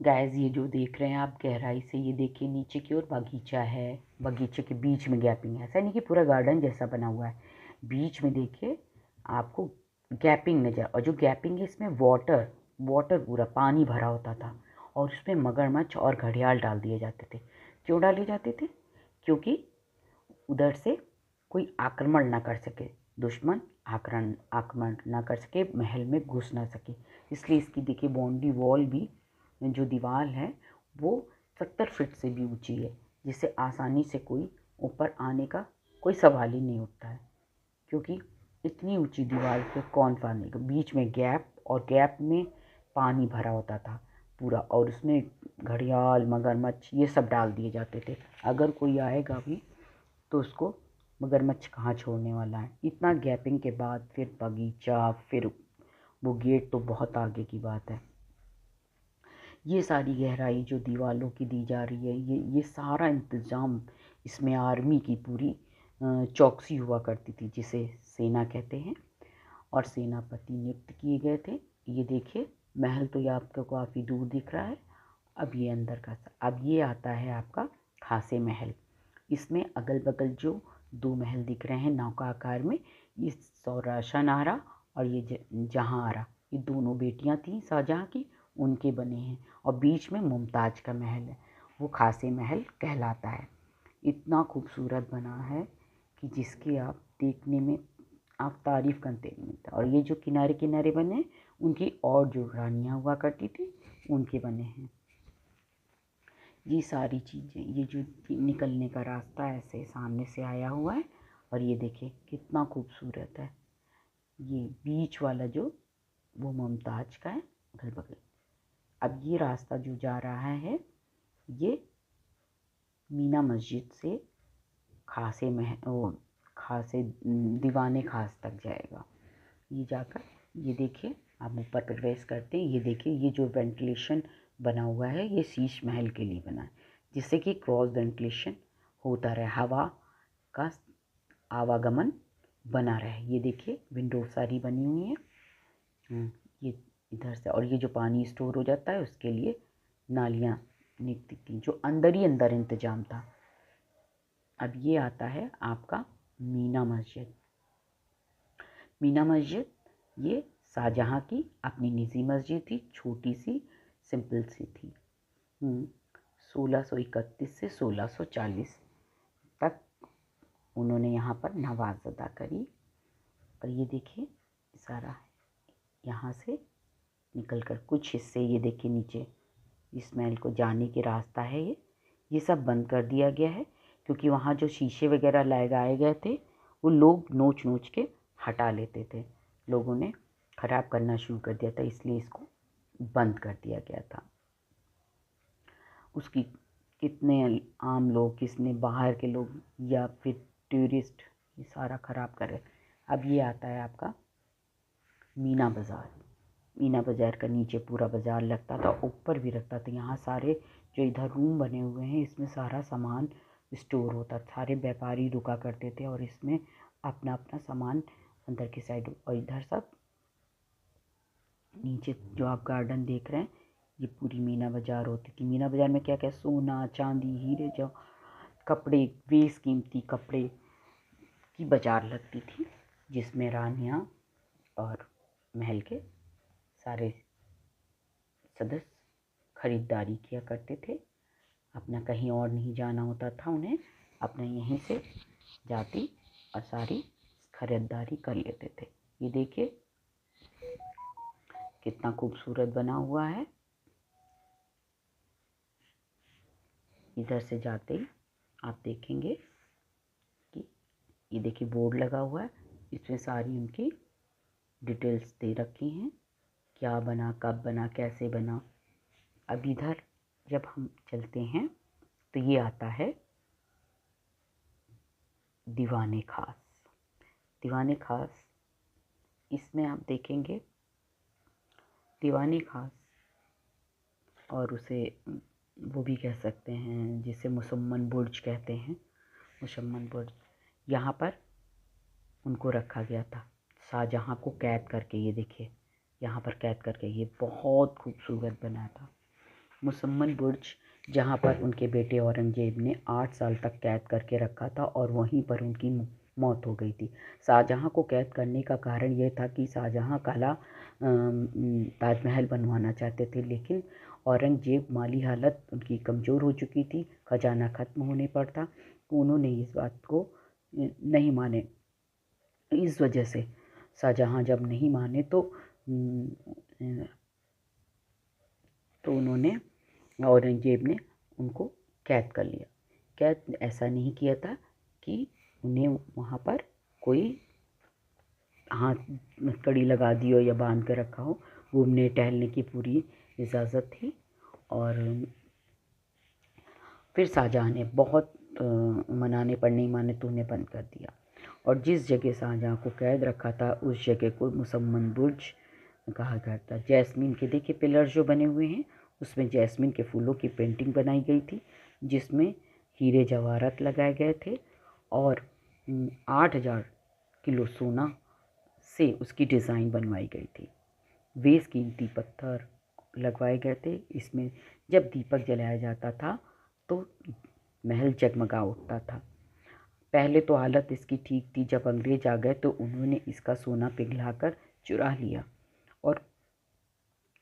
Guys ये जो देख रहे हैं आप गहराई से, ये देखिए नीचे की ओर बगीचा है। बगीचे के बीच में गैपिंग है, ऐसा नहीं कि पूरा गार्डन जैसा बना हुआ है। बीच में देखिए आपको गैपिंग नजर, और जो गैपिंग है इसमें वाटर वाटर पूरा पानी भरा होता था, और उसमें मगरमच्छ और घड़ियाल डाल दिए जाते थे। क्यों डाले जाते थे? क्योंकि उधर से कोई आक्रमण ना कर सके, दुश्मन आक्रमण आक्रमण ना कर सके, महल में घुस ना सके। इसलिए इसकी देखिए बाउंड्री वॉल भी, जो दीवार है वो 70 फीट से भी ऊंची है, जिससे आसानी से कोई ऊपर आने का कोई सवाल ही नहीं उठता है। क्योंकि इतनी ऊंची दीवार पे कौन फाड़ेगा। बीच में गैप, और गैप में पानी भरा होता था पूरा, और उसमें घड़ियाल मगरमच्छ ये सब डाल दिए जाते थे। अगर कोई आएगा भी तो उसको मगरमच्छ कहाँ छोड़ने वाला है। इतना गैपिंग के बाद फिर बगीचा, फिर वो गेट, तो बहुत आगे की बात है। ये सारी गहराई जो दीवारों की दी जा रही है, ये सारा इंतज़ाम, इसमें आर्मी की पूरी चौकसी हुआ करती थी, जिसे सेना कहते हैं, और सेनापति नियुक्त किए गए थे। ये देखिए महल तो ये आपको काफ़ी दूर दिख रहा है। अब ये अंदर का, अब ये आता है आपका खासे महल। इसमें अगल बगल जो दो महल दिख रहे हैं नौका आकार में, ये सौराशा नारा और ये जहांआरा, ये दोनों बेटियां थीं शाहजहां की, उनके बने हैं। और बीच में मुमताज़ का महल है, वो खासे महल कहलाता है। इतना खूबसूरत बना है कि जिसकी आप देखने में आप तारीफ़ करते नहीं मिलता। और ये जो किनारे किनारे बने हैं, उनकी और जो रानियाँ हुआ करती थी उनके बने हैं। ये सारी चीज़ें, ये जो निकलने का रास्ता ऐसे सामने से आया हुआ है, और ये देखिए कितना खूबसूरत है। ये बीच वाला जो, वो मुमताज़ का है अगल बगल। अब ये रास्ता जो जा रहा है, ये मीना मस्जिद से खासे दीवाने खास तक जाएगा। ये जाकर, ये देखिए आप ऊपर प्रवेश करते हैं, ये देखिए ये जो वेंटिलेशन बना हुआ है, ये शीश महल के लिए बना है, जिससे कि क्रॉस वेंटिलेशन होता रहे, हवा का आवागमन बना रहे। ये देखिए विंडो सारी बनी हुई है। ये इधर से, और ये जो पानी स्टोर हो जाता है उसके लिए नालियाँ निकलती थी, जो अंदर ही अंदर इंतजाम था। अब ये आता है आपका मीना मस्जिद। मीना मस्जिद ये शाहजहाँ की अपनी निजी मस्जिद थी, छोटी सी सिंपल सी थी। 1631 से 1640 तक उन्होंने यहाँ पर नवाज अदा करी। और ये देखिए सारा यहाँ से निकल कर कुछ हिस्से, ये देखिए नीचे इस महल को जाने के रास्ता है, ये सब बंद कर दिया गया है। क्योंकि वहाँ जो शीशे वगैरह लगाए गए थे, वो लोग नोच नोच के हटा लेते थे, लोगों ने ख़राब करना शुरू कर दिया था, इसलिए इसको बंद कर दिया गया था। उसकी कितने आम लोग, किसने बाहर के लोग या फिर टूरिस्ट, ये सारा ख़राब कर रहे। अब ये आता है आपका मीना बाज़ार। मीना बाज़ार का नीचे पूरा बाज़ार लगता था, ऊपर भी लगता था। यहाँ सारे जो इधर रूम बने हुए हैं, इसमें सारा सामान स्टोर होता, सारे व्यापारी रुका करते थे और इसमें अपना अपना सामान अंदर की साइड। और इधर सब नीचे जो आप गार्डन देख रहे हैं, ये पूरी मीना बाज़ार होती थी। मीना बाज़ार में क्या क्या, सोना चांदी हीरे जो कपड़े, बेशकीमती कपड़े की बाज़ार लगती थी, जिसमें रानियाँ और महल के सारे सदस्य खरीदारी किया करते थे। अपना कहीं और नहीं जाना होता था उन्हें, अपना यहीं से जाती और सारी खरीदारी कर लेते थे। ये देखिए कितना खूबसूरत बना हुआ है। इधर से जाते ही आप देखेंगे कि ये देखिए बोर्ड लगा हुआ है, इसमें सारी उनकी डिटेल्स दे रखी हैं, क्या बना, कब बना, कैसे बना। अब इधर जब हम चलते हैं तो ये आता है दीवाने खास। दीवाने खास, इसमें आप देखेंगे दीवाने खास, और उसे वो भी कह सकते हैं जिसे मुसम्मन बुर्ज कहते हैं। मुसम्मन बुर्ज, यहाँ पर उनको रखा गया था, शाहजहाँ को कैद करके। ये देखिए यहाँ पर कैद करके, ये बहुत खूबसूरत बना था। मुसम्मन बुर्ज, जहाँ पर उनके बेटे औरंगजेब ने 8 साल तक कैद करके रखा था और वहीं पर उनकी मौत हो गई थी। शाहजहाँ को कैद करने का कारण यह था कि शाहजहाँ काला ताजमहल बनवाना चाहते थे, लेकिन औरंगजेब माली हालत उनकी कमज़ोर हो चुकी थी, खजाना ख़त्म होने पर था, तो उन्होंने इस बात को नहीं माने। इस वजह से शाहजहाँ जब नहीं माने तो उन्होंने औरंगजेब ने उनको कैद कर लिया। कैद ऐसा नहीं किया था कि उन्हें वहाँ पर कोई हाथ में कड़ी लगा दी हो या बांध कर रखा हो, घूमने टहलने की पूरी इजाज़त थी। और फिर शाहजहाँ ने बहुत मनाने पर नहीं माने तो उन्हें बंद कर दिया, और जिस जगह शाहजहाँ को कैद रखा था उस जगह को मुसम्मन बुर्ज कहा जाता। जैस्मीन के देखिए पिलर जो बने हुए हैं, उसमें जैस्मीन के फूलों की पेंटिंग बनाई गई थी, जिसमें हीरे जवाहरात लगाए गए थे, और 8,000 किलो सोना से उसकी डिज़ाइन बनवाई गई थी। बेशकीमती पत्थर लगवाए गए थे। इसमें जब दीपक जलाया जाता था तो महल जगमगा उठता था। पहले तो हालत इसकी ठीक थी, जब अंग्रेज आ गए तो उन्होंने इसका सोना पिघलाकर चुरा लिया, और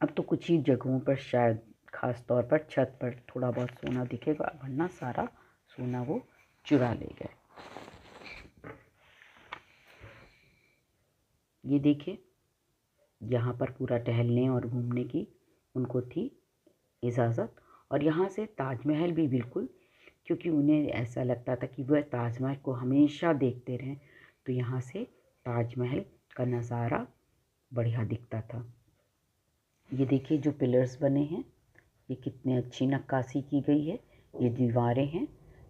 अब तो कुछ ही जगहों पर शायद ख़ास तौर पर छत पर थोड़ा बहुत सोना दिखेगा, वरना सारा सोना वो चुरा ले गए। ये देखिए, यहाँ पर पूरा टहलने और घूमने की उनको थी इजाज़त, और यहाँ से ताजमहल भी बिल्कुल, क्योंकि उन्हें ऐसा लगता था कि वह ताजमहल को हमेशा देखते रहें, तो यहाँ से ताजमहल का नज़ारा बढ़िया दिखता था। ये देखिए जो पिलर्स बने हैं, ये कितने अच्छी नक्काशी की गई है। ये दीवारें हैं,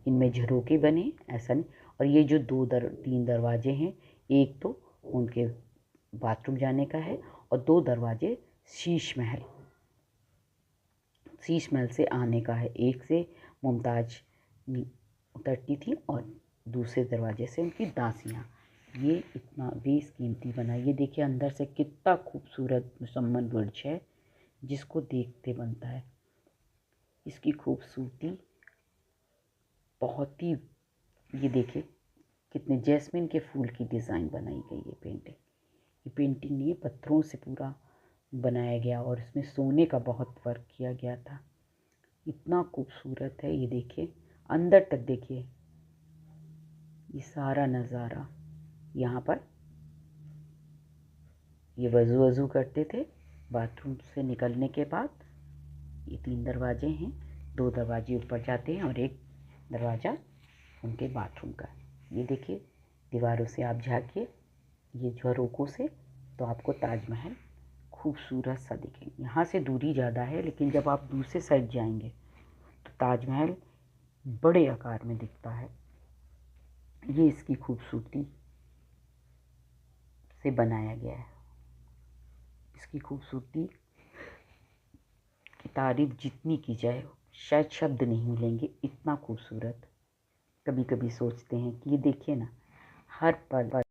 इनमें झरोके बने, ऐसा नहीं। और ये जो 3 दरवाजे हैं, एक तो उनके बाथरूम जाने का है, और 2 दरवाजे शीश महल से आने का है। एक से मुमताज़ उतरती थी और दूसरे दरवाजे से उनकी दासियाँ। ये इतना बेशकीमती बना। ये देखिए अंदर से कितना खूबसूरत मुसम्मन बुर्ज है, जिसको देखते बनता है। इसकी खूबसूरती बहुत ही, ये देखिए कितने जैस्मिन के फूल की डिज़ाइन बनाई गई है पेंटिंग। ये पेंटिंग ये पत्थरों से पूरा बनाया गया, और इसमें सोने का बहुत वर्क किया गया था। इतना खूबसूरत है। ये देखिए अंदर तक देखिए, ये सारा नज़ारा। यहाँ पर ये वज़ू करते थे बाथरूम से निकलने के बाद। ये 3 दरवाजे हैं, 2 दरवाजे ऊपर जाते हैं और एक दरवाज़ा उनके बाथरूम का। ये देखिए दीवारों से आप झाँकिए ये झरोकों से, तो आपको ताजमहल खूबसूरत सा दिखेगा। यहाँ से दूरी ज़्यादा है, लेकिन जब आप दूसरे साइड जाएंगे तो ताजमहल बड़े आकार में दिखता है। ये इसकी खूबसूरती से बनाया गया है। इसकी खूबसूरती की तारीफ जितनी की जाए शायद शब्द नहीं मिलेंगे, इतना खूबसूरत। कभी कभी सोचते हैं कि ये देखिए ना, हर पल